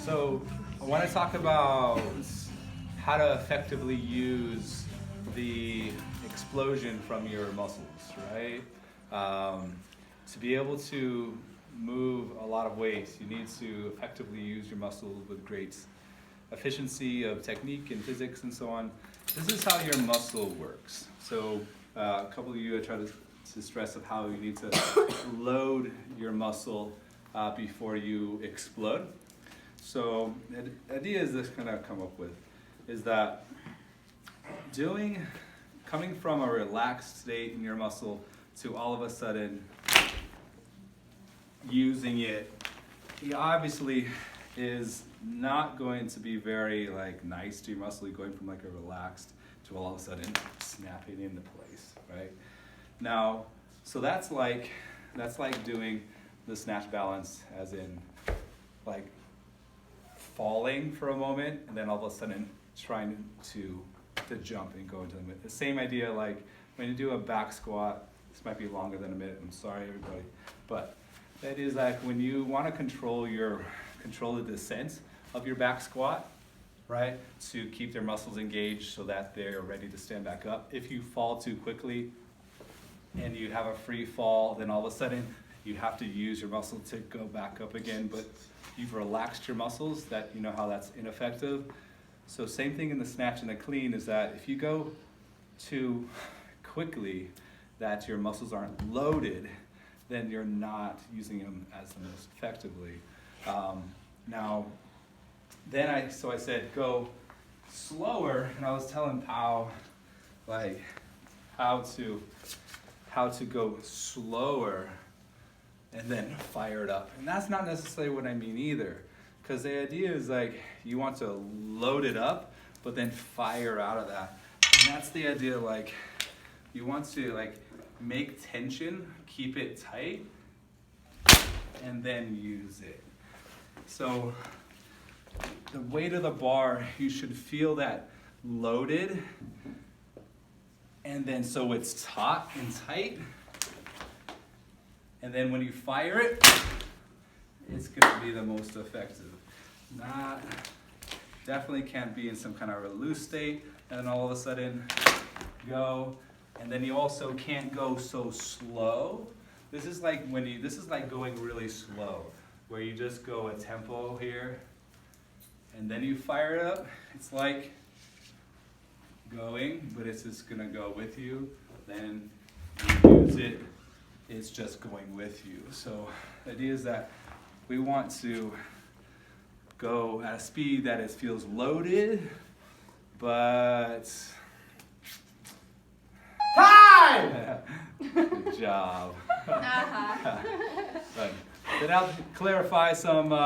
So I want to talk about how to effectively use the explosion from your muscles, right? To be able to move a lot of weight, you need to effectively use your muscles with great efficiency of technique and physics and so on. This is how your muscle works. So a couple of you I try to stress of how you need to load your muscle before you explode. So the idea is this kind of come up with is that coming from a relaxed state in your muscle to all of a sudden using it, obviously is not going to be very nice to your muscle. You're going from a relaxed to all of a sudden snapping into place, right? Now, so that's like doing the snatch balance as in falling for a moment and then all of a sudden trying to jump and go into the same idea when you do a back squat. This might be longer than a minute, I'm sorry everybody, but that is when you want to control the descent of your back squat, right, to keep their muscles engaged so that they're ready to stand back up. If you fall too quickly and you have a free fall, then all of a sudden you have to use your muscle to go back up again, but you've relaxed your muscles. That you know how that's ineffective. So same thing in the snatch and the clean is that if you go too quickly, that your muscles aren't loaded, then you're not using them as the most effectively. I said go slower, and I was telling Pao how to go slower and then fire it up. And that's not necessarily what I mean either, because the idea is you want to load it up, but then fire out of that. And that's the idea, you want to make tension, keep it tight, and then use it. So the weight of the bar, you should feel that loaded, and then so it's taut and tight, and then when you fire it, it's going to be the most effective. Definitely can't be in some kind of a loose state, and then all of a sudden go, and then you also can't go so slow. This is like going really slow, where you just go a tempo here, and then you fire it up. It's like going, but it's just gonna go with you. Then you use it, it's just going with you. So the idea is that we want to go at a speed that it feels loaded, but time! Good job. But then I'll clarify some